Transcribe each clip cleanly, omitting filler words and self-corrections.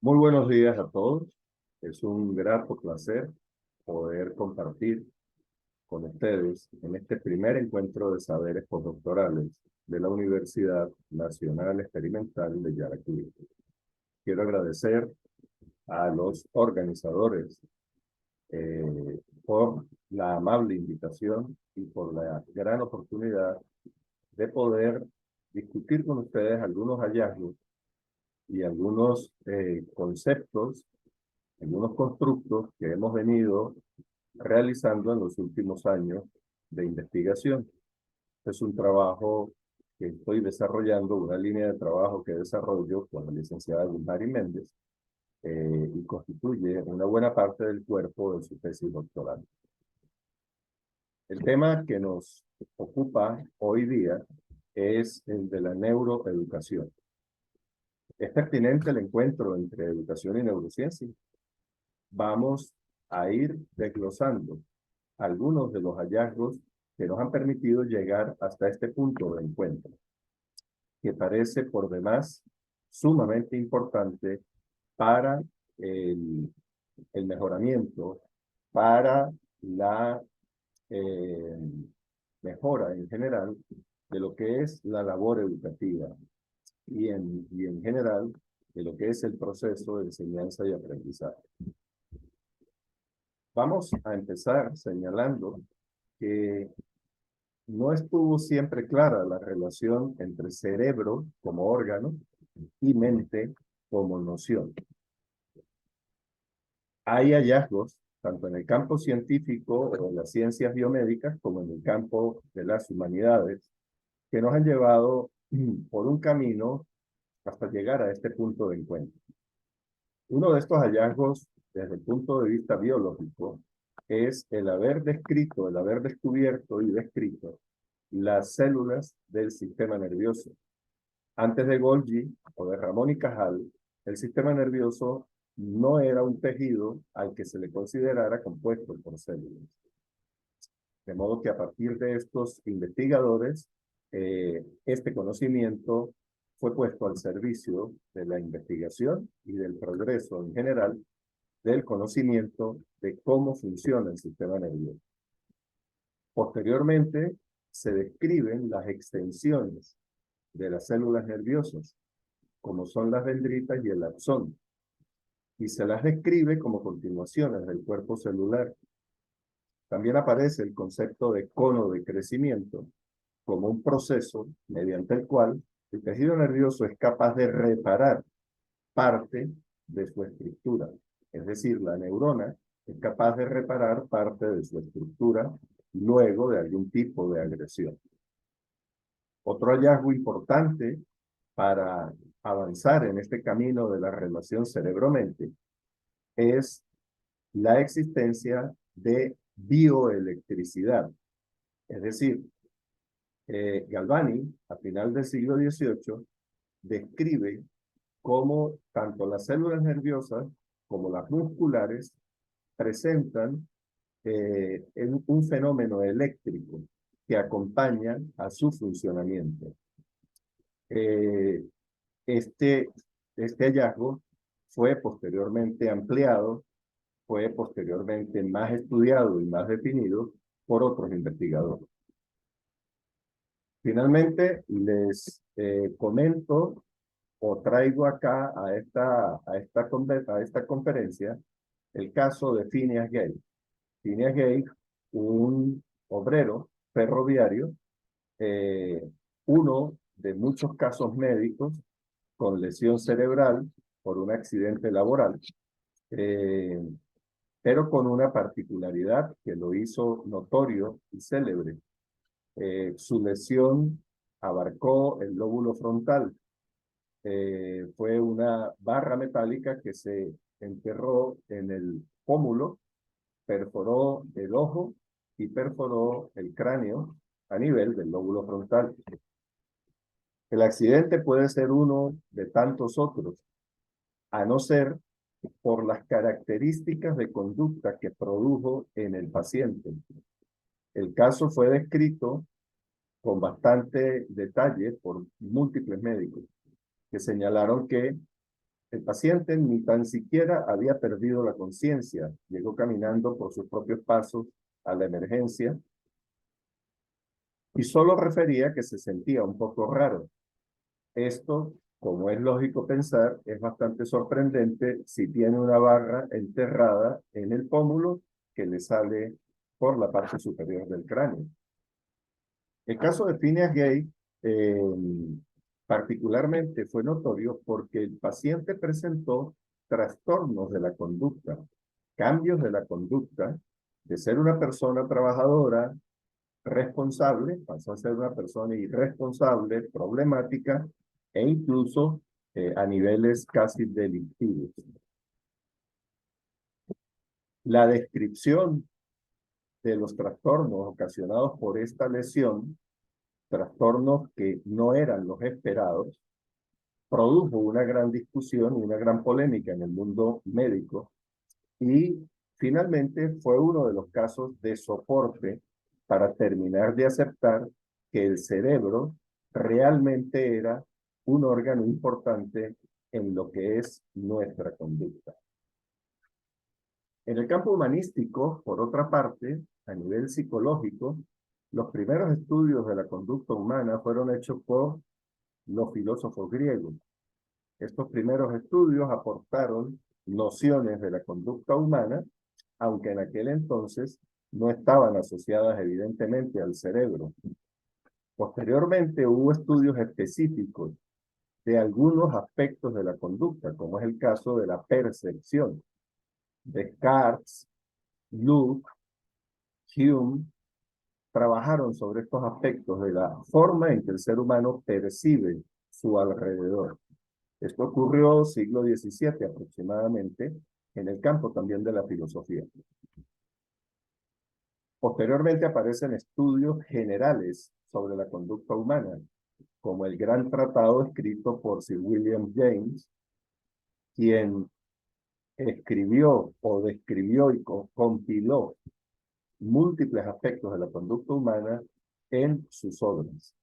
Muy buenos días a todos. Es un grato placer poder compartir con ustedes en este primer encuentro de saberes postdoctorales de la Universidad Nacional Experimental de Yaracuy. Quiero agradecer a los organizadores por la amable invitación y por la gran oportunidad de poder discutir con ustedes algunos hallazgos y algunos conceptos, algunos constructos que hemos venido realizando en los últimos años de investigación. Es un trabajo que estoy desarrollando, una línea de trabajo que desarrollo con la licenciada Gulmari Méndez, y constituye una buena parte del cuerpo de su tesis doctoral. El tema que nos ocupa hoy día es el de la neuroeducación. Es pertinente el encuentro entre educación y neurociencia. Vamos a ir desglosando algunos de los hallazgos que nos han permitido llegar hasta este punto de encuentro, que parece por demás sumamente importante para el, el mejoramiento, para la eh, mejora en general de lo que es la labor educativa y en general de lo que es el proceso de enseñanza y aprendizaje. Vamos a empezar señalando que no estuvo siempre clara la relación entre cerebro como órgano y mente como noción. Hay hallazgos, tanto en el campo científico o en las ciencias biomédicas, como en el campo de las humanidades, que nos han llevado por un camino hasta llegar a este punto de encuentro. Uno de estos hallazgos, desde el punto de vista biológico, es el haber descrito, el haber descubierto y descrito las células del sistema nervioso. Antes de Golgi o de Ramón y Cajal, el sistema nervioso no era un tejido al que se le considerara compuesto por células. De modo que a partir de estos investigadores, este conocimiento fue puesto al servicio de la investigación y del progreso en general del conocimiento de cómo funciona el sistema nervioso. Posteriormente, se describen las extensiones de las células nerviosas, como son las dendritas y el axón, y se las describe como continuaciones del cuerpo celular. También aparece el concepto de cono de crecimiento como un proceso mediante el cual el tejido nervioso es capaz de reparar parte de su estructura. Es decir, la neurona es capaz de reparar parte de su estructura luego de algún tipo de agresión. Otro hallazgo importante para avanzar en este camino de la relación cerebro-mente es la existencia de bioelectricidad. Es decir, Galvani, a final del siglo XVIII, describe cómo tanto las células nerviosas como las musculares presentan un fenómeno eléctrico que acompaña a su funcionamiento. Eh, este, este hallazgo fue posteriormente ampliado, fue posteriormente más estudiado y más definido por otros investigadores. Finalmente, les comento o traigo acá a esta conferencia el caso de Phineas Gage. Phineas Gage, un obrero ferroviario, eh, uno de muchos casos médicos con lesión cerebral por un accidente laboral, eh, pero con una particularidad que lo hizo notorio y célebre. Su lesión abarcó el lóbulo frontal. Fue una barra metálica que se enterró en el pómulo, perforó el ojo y perforó el cráneo a nivel del lóbulo frontal. El accidente puede ser uno de tantos otros, a no ser por las características de conducta que produjo en el paciente. El caso fue descrito con bastante detalle por múltiples médicos que señalaron que El paciente ni tan siquiera había perdido la conciencia. Llegó caminando por sus propios pasos a la emergencia y solo refería que se sentía un poco raro. Esto, como es lógico pensar, es bastante sorprendente si tiene una barra enterrada en el pómulo que le sale por la parte superior del cráneo. El caso de Phineas Gage particularmente fue notorio porque el paciente presentó trastornos de la conducta, cambios de la conducta, de ser una persona trabajadora, responsable, pasó a ser una persona irresponsable, problemática e incluso a niveles casi delictivos. La descripción de los trastornos ocasionados por esta lesión, trastornos que no eran los esperados, produjo una gran discusión y una gran polémica en el mundo médico y finalmente fue uno de los casos de soporte para terminar de aceptar que el cerebro realmente era un órgano importante en lo que es nuestra conducta. En el campo humanístico, por otra parte, a nivel psicológico, los primeros estudios de la conducta humana fueron hechos por los filósofos griegos. Estos primeros estudios aportaron nociones de la conducta humana, aunque en aquel entonces no estaban asociadas evidentemente al cerebro. Posteriormente hubo estudios específicos de algunos aspectos de la conducta, como es el caso de la percepción. Descartes, Luke, Hume trabajaron sobre estos aspectos de la forma en que el ser humano percibe su alrededor. Esto ocurrió siglo XVII aproximadamente, en el campo también de la filosofía. Posteriormente aparecen estudios generales sobre la conducta humana, como el gran tratado escrito por Sir William James, quien escribió o describió y compiló múltiples aspectos de la conducta humana en sus obras.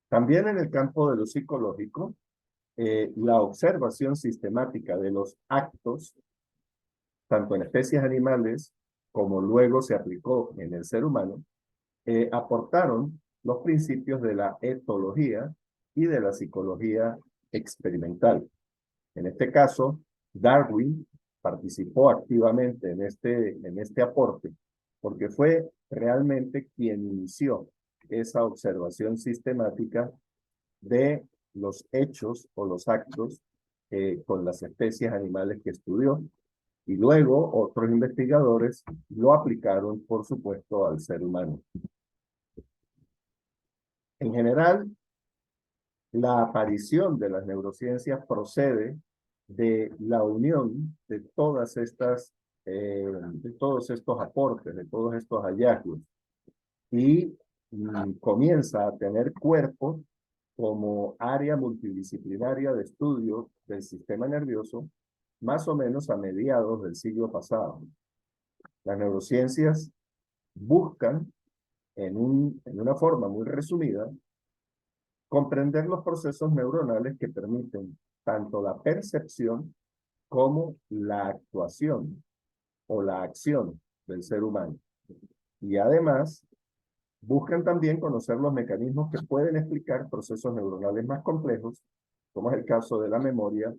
También en el campo de lo psicológico, la observación sistemática de los actos, tanto en especies animales como luego se aplicó en el ser humano, aportaron los principios de la etología y de la psicología experimental. En este caso, Darwin participó activamente en este aporte porque fue realmente quien inició esa observación sistemática de los hechos o los actos con las especies animales que estudió. Y luego otros investigadores lo aplicaron, por supuesto, al ser humano. En general, la aparición de las neurociencias procede de la unión de todos estos aportes, de todos estos hallazgos, y comienza a tener cuerpo como área multidisciplinaria de estudio del sistema nervioso, más o menos a mediados del siglo pasado. Las neurociencias buscan, en una forma muy resumida, comprender los procesos neuronales que permiten tanto la percepción como la actuación o la acción del ser humano. Y además, buscan también conocer los mecanismos que pueden explicar procesos neuronales más complejos, como es el caso de la memoria,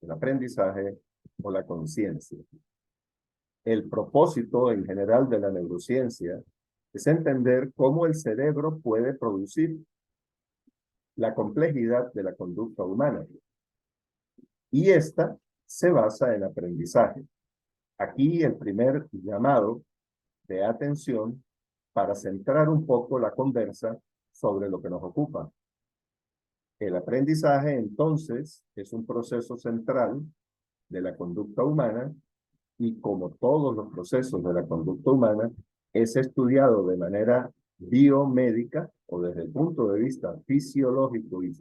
el aprendizaje o la conciencia. El propósito en general de la neurociencia es entender cómo el cerebro puede producir la complejidad de la conducta humana. Y esta se basa en aprendizaje. Aquí el primer llamado de atención para centrar un poco la conversa sobre lo que nos ocupa. El aprendizaje, entonces, es un proceso central de la conducta humana y, como todos los procesos de la conducta humana, es estudiado de manera biomédica o desde el punto de vista fisiológico y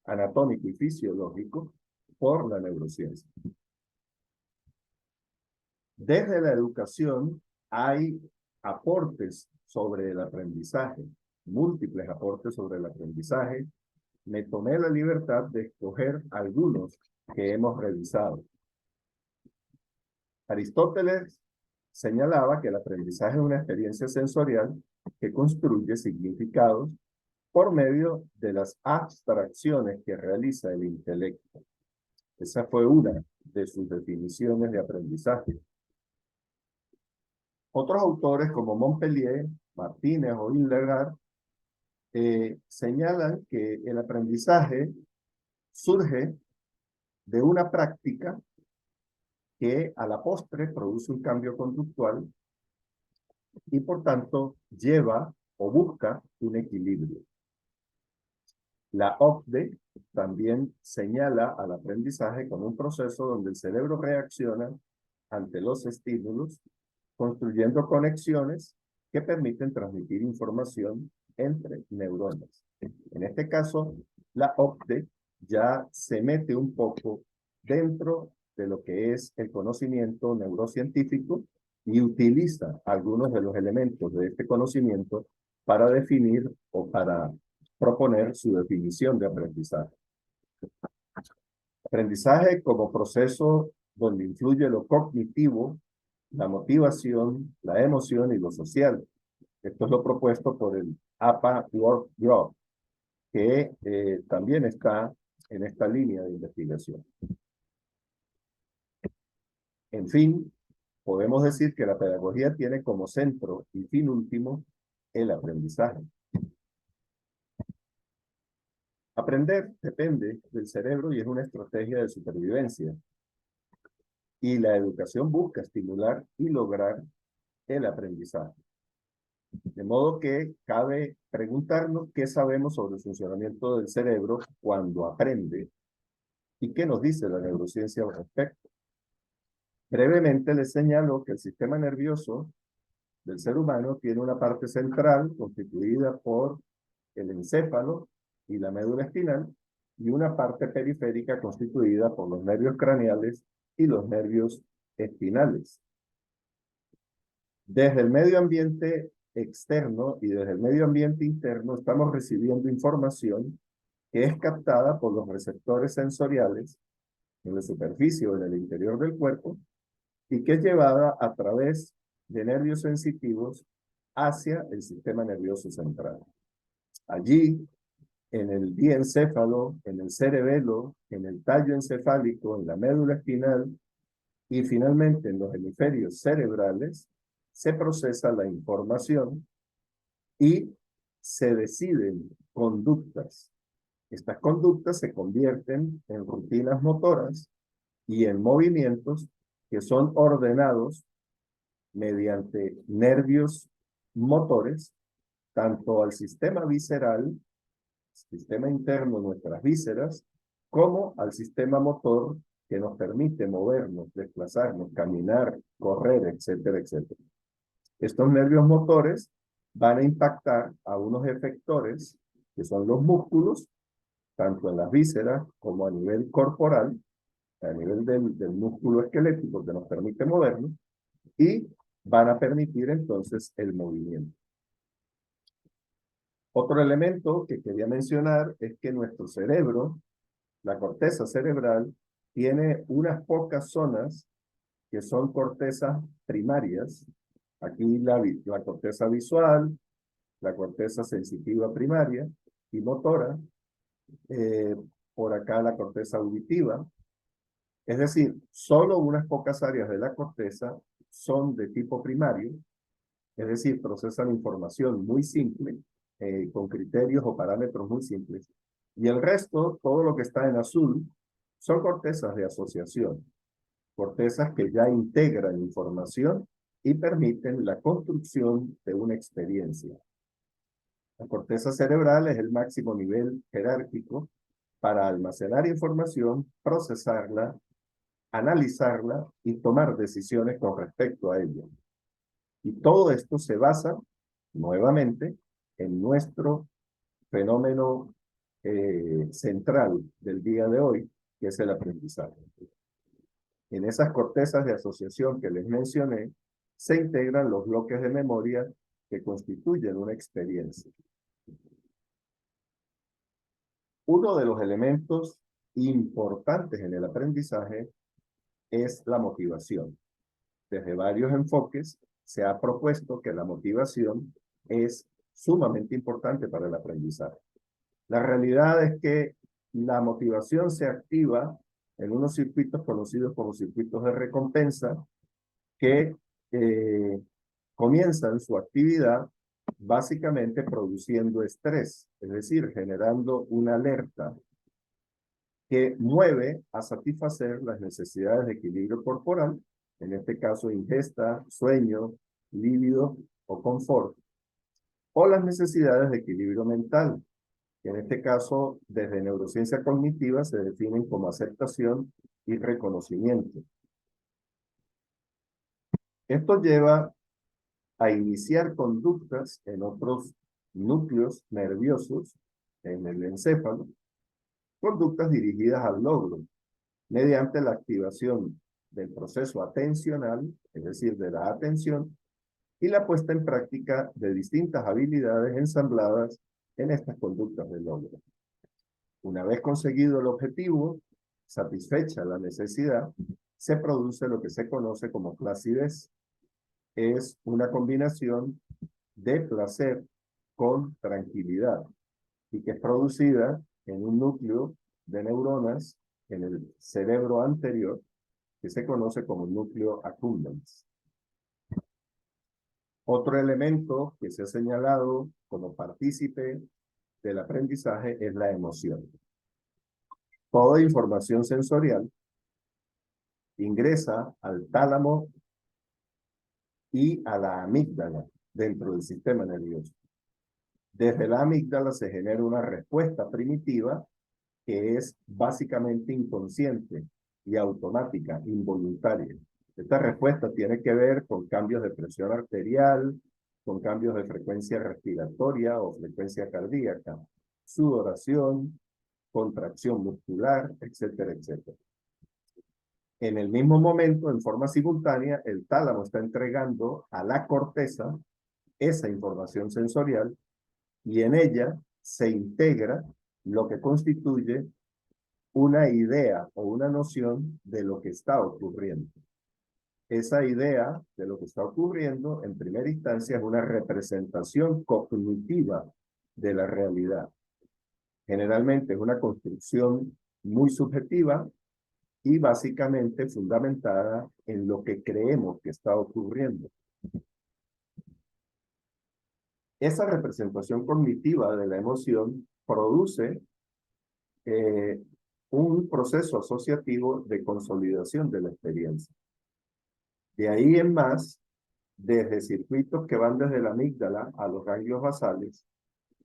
anatómico y fisiológico por la neurociencia. Desde la educación hay aportes sobre el aprendizaje, múltiples aportes sobre el aprendizaje. me tomé la libertad de escoger algunos que hemos revisado. Aristóteles señalaba que el aprendizaje es una experiencia sensorial que construye significados por medio de las abstracciones que realiza el intelecto. Esa fue una de sus definiciones de aprendizaje. Otros autores como Montpellier, Martínez o Hildegard señalan que el aprendizaje surge de una práctica que a la postre produce un cambio conductual y por tanto lleva o busca un equilibrio. La OCDE también señala al aprendizaje como un proceso donde el cerebro reacciona ante los estímulos, construyendo conexiones que permiten transmitir información entre neuronas. En este caso, la OCDE ya se mete un poco dentro de lo que es el conocimiento neurocientífico y utiliza algunos de los elementos de este conocimiento para definir o para proponer su definición de aprendizaje. Aprendizaje como proceso donde influye lo cognitivo, la motivación, la emoción y lo social. Esto es lo propuesto por el APA Work Group, que también está en esta línea de investigación. En fin, podemos decir que la pedagogía tiene como centro y fin último el aprendizaje. Aprender depende del cerebro y es una estrategia de supervivencia. Y la educación busca estimular y lograr el aprendizaje. De modo que cabe preguntarnos qué sabemos sobre el funcionamiento del cerebro cuando aprende y qué nos dice la neurociencia al respecto. Brevemente les señalo que el sistema nervioso del ser humano tiene una parte central constituida por el encéfalo y la médula espinal y una parte periférica constituida por los nervios craneales y los nervios espinales. Desde el medio ambiente externo y desde el medio ambiente interno estamos recibiendo información que es captada por los receptores sensoriales en la superficie o en el interior del cuerpo y que es llevada a través de nervios sensitivos hacia el sistema nervioso central. Allí, en el diencéfalo, en el cerebelo, en el tallo encefálico, en la médula espinal y finalmente en los hemisferios cerebrales, se procesa la información y se deciden conductas. Estas conductas se convierten en rutinas motoras y en movimientos que son ordenados mediante nervios motores, tanto al sistema visceral, sistema interno de nuestras vísceras, como al sistema motor que nos permite movernos, desplazarnos, caminar, correr, etcétera, etcétera. Estos nervios motores van a impactar a unos efectores que son los músculos, tanto en las vísceras como a nivel corporal, a nivel del músculo esquelético que nos permite movernos, y van a permitir entonces el movimiento. Otro elemento que quería mencionar es que nuestro cerebro, la corteza cerebral, tiene unas pocas zonas que son cortezas primarias. Aquí la corteza visual, la corteza sensitiva primaria y motora, por acá la corteza auditiva. Es decir, solo unas pocas áreas de la corteza son de tipo primario, es decir, procesan información muy simple, con criterios o parámetros muy simples, y el resto, todo lo que está en azul, son cortezas de asociación, cortezas que ya integran información y permiten la construcción de una experiencia. La corteza cerebral es el máximo nivel jerárquico para almacenar información, procesarla, analizarla y tomar decisiones con respecto a ella. Y todo esto se basa, nuevamente, en nuestro fenómeno central del día de hoy, que es el aprendizaje. En esas cortezas de asociación que les mencioné, se integran los bloques de memoria que constituyen una experiencia. Uno de los elementos importantes en el aprendizaje es la motivación. Desde varios enfoques se ha propuesto que la motivación es sumamente importante para el aprendizaje. La realidad es que la motivación se activa en unos circuitos conocidos como circuitos de recompensa que comienzan su actividad básicamente produciendo estrés, es decir, generando una alerta que mueve a satisfacer las necesidades de equilibrio corporal, en este caso ingesta, sueño, líbido o confort, o las necesidades de equilibrio mental, que en este caso desde neurociencia cognitiva se definen como aceptación y reconocimiento. Esto lleva a iniciar conductas en otros núcleos nerviosos en el encéfalo, conductas dirigidas al logro, mediante la activación del proceso atencional, es decir, de la atención, y la puesta en práctica de distintas habilidades ensambladas en estas conductas de logro. Una vez conseguido el objetivo, satisfecha la necesidad, se produce lo que se conoce como placidez. Es una combinación de placer con tranquilidad y que es producida en un núcleo de neuronas en el cerebro anterior que se conoce como núcleo accumbens. Otro elemento que se ha señalado como partícipe del aprendizaje es la emoción. Toda información sensorial ingresa al tálamo y a la amígdala dentro del sistema nervioso. Desde la amígdala se genera una respuesta primitiva que es básicamente inconsciente y automática, involuntaria. Esta respuesta tiene que ver con cambios de presión arterial, con cambios de frecuencia respiratoria o frecuencia cardíaca, sudoración, contracción muscular, etcétera, etcétera. En el mismo momento, en forma simultánea, el tálamo está entregando a la corteza esa información sensorial y en ella se integra lo que constituye una idea o una noción de lo que está ocurriendo. Esa idea de lo que está ocurriendo, en primera instancia, es una representación cognitiva de la realidad. Generalmente es una construcción muy subjetiva y básicamente fundamentada en lo que creemos que está ocurriendo. Esa representación cognitiva de la emoción produce un proceso asociativo de consolidación de la experiencia. De ahí en más, desde circuitos que van desde la amígdala a los ganglios basales,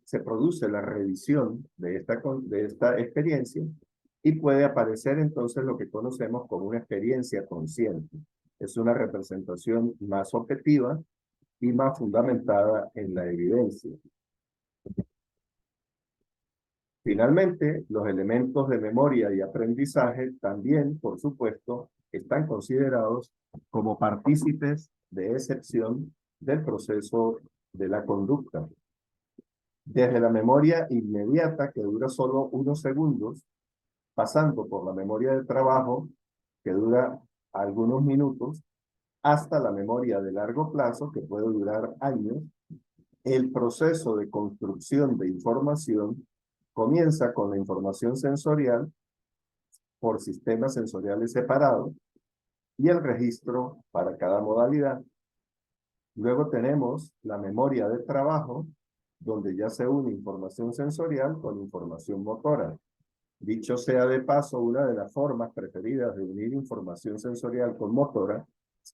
se produce la revisión de esta experiencia y puede aparecer entonces lo que conocemos como una experiencia consciente. Es una representación más objetiva y más fundamentada en la evidencia. Finalmente, los elementos de memoria y aprendizaje también, por supuesto, están considerados como partícipes de excepción del proceso de la conducta. Desde la memoria inmediata, que dura solo unos segundos, pasando por la memoria de trabajo, que dura algunos minutos, hasta la memoria de largo plazo, que puede durar años, el proceso de construcción de información comienza con la información sensorial por sistemas sensoriales separados y el registro para cada modalidad. Luego tenemos la memoria de trabajo, donde ya se une información sensorial con información motora. Dicho sea de paso, una de las formas preferidas de unir información sensorial con motora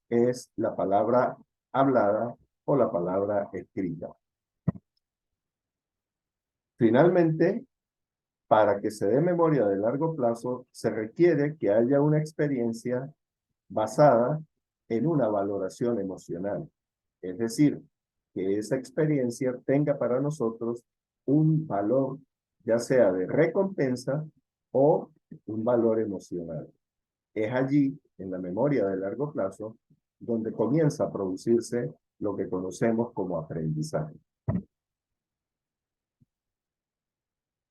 es la palabra hablada o la palabra escrita. Finalmente, para que se dé memoria de largo plazo, se requiere que haya una experiencia basada en una valoración emocional. Es decir, que esa experiencia tenga para nosotros un valor, ya sea de recompensa o un valor emocional. Es allí, en la memoria de largo plazo, donde comienza a producirse lo que conocemos como aprendizaje.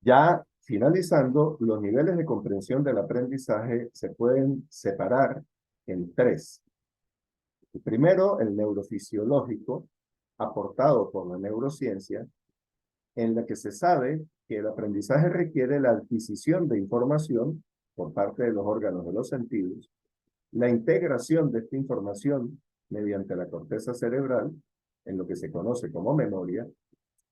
Ya Finalizando, los niveles de comprensión del aprendizaje se pueden separar en tres. El primero, el neurofisiológico, aportado por la neurociencia, en la que se sabe que el aprendizaje requiere la adquisición de información por parte de los órganos de los sentidos, la integración de esta información mediante la corteza cerebral, en lo que se conoce como memoria,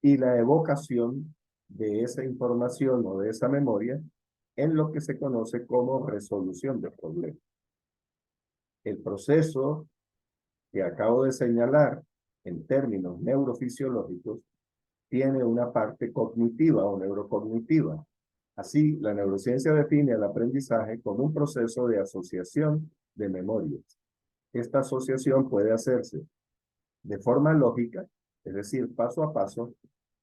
y la evocación de esa información o de esa memoria en lo que se conoce como resolución de problemas. El proceso que acabo de señalar en términos neurofisiológicos tiene una parte cognitiva o neurocognitiva. Así, la neurociencia define el aprendizaje como un proceso de asociación de memorias. Esta asociación puede hacerse de forma lógica, es decir, paso a paso,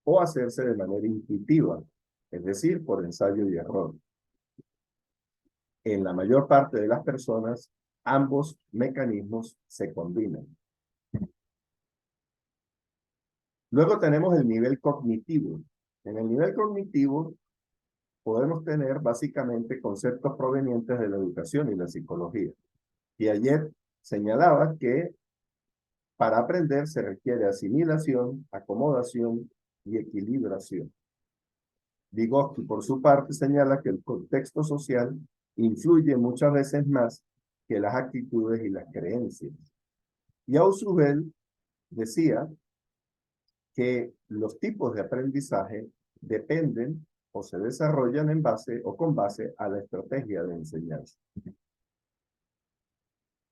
o hacerse de manera intuitiva, es decir, por ensayo y error. En la mayor parte de las personas, ambos mecanismos se combinan. Luego tenemos el nivel cognitivo. En el nivel cognitivo podemos tener básicamente conceptos provenientes de la educación y la psicología. Y ayer señalaba que para aprender se requiere asimilación, acomodación y equilibración. Vygotsky, por su parte, señala que el contexto social influye muchas veces más que las actitudes y las creencias. Y Ausubel decía que los tipos de aprendizaje dependen o se desarrollan en base o con base a la estrategia de enseñanza.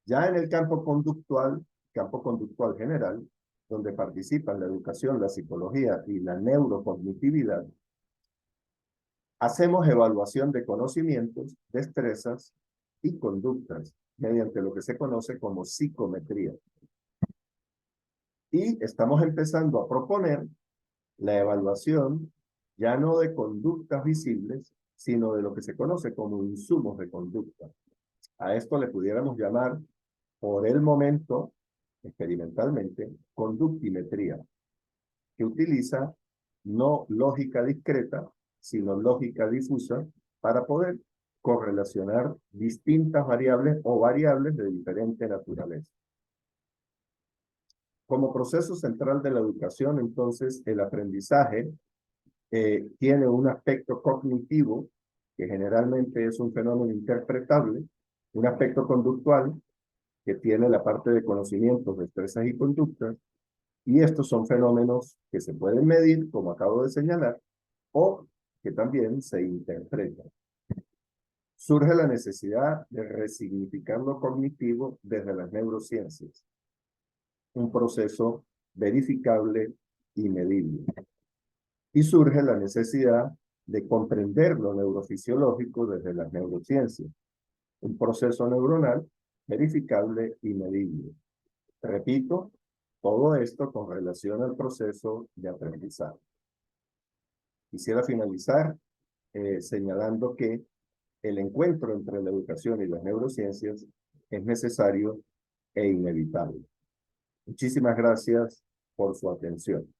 Ya en el campo conductual general, donde participan la educación, la psicología y la neurocognitividad, hacemos evaluación de conocimientos, destrezas y conductas mediante lo que se conoce como psicometría. Y estamos empezando a proponer la evaluación ya no de conductas visibles, sino de lo que se conoce como insumos de conducta. A esto le pudiéramos llamar, por el momento, experimentalmente, conductimetría, que utiliza no lógica discreta, sino lógica difusa, para poder correlacionar distintas variables o variables de diferente naturaleza. Como proceso central de la educación, entonces, el aprendizaje tiene un aspecto cognitivo, que generalmente es un fenómeno interpretable, un aspecto conductual, que tiene la parte de conocimientos, destrezas y conductas, y estos son fenómenos que se pueden medir, como acabo de señalar, o que también se interpretan. Surge la necesidad de resignificar lo cognitivo desde las neurociencias, un proceso verificable y medible. Y surge la necesidad de comprender lo neurofisiológico desde las neurociencias, un proceso neuronal verificable y medible. Repito, todo esto con relación al proceso de aprendizaje. Quisiera finalizar señalando que el encuentro entre la educación y las neurociencias es necesario e inevitable. Muchísimas gracias por su atención.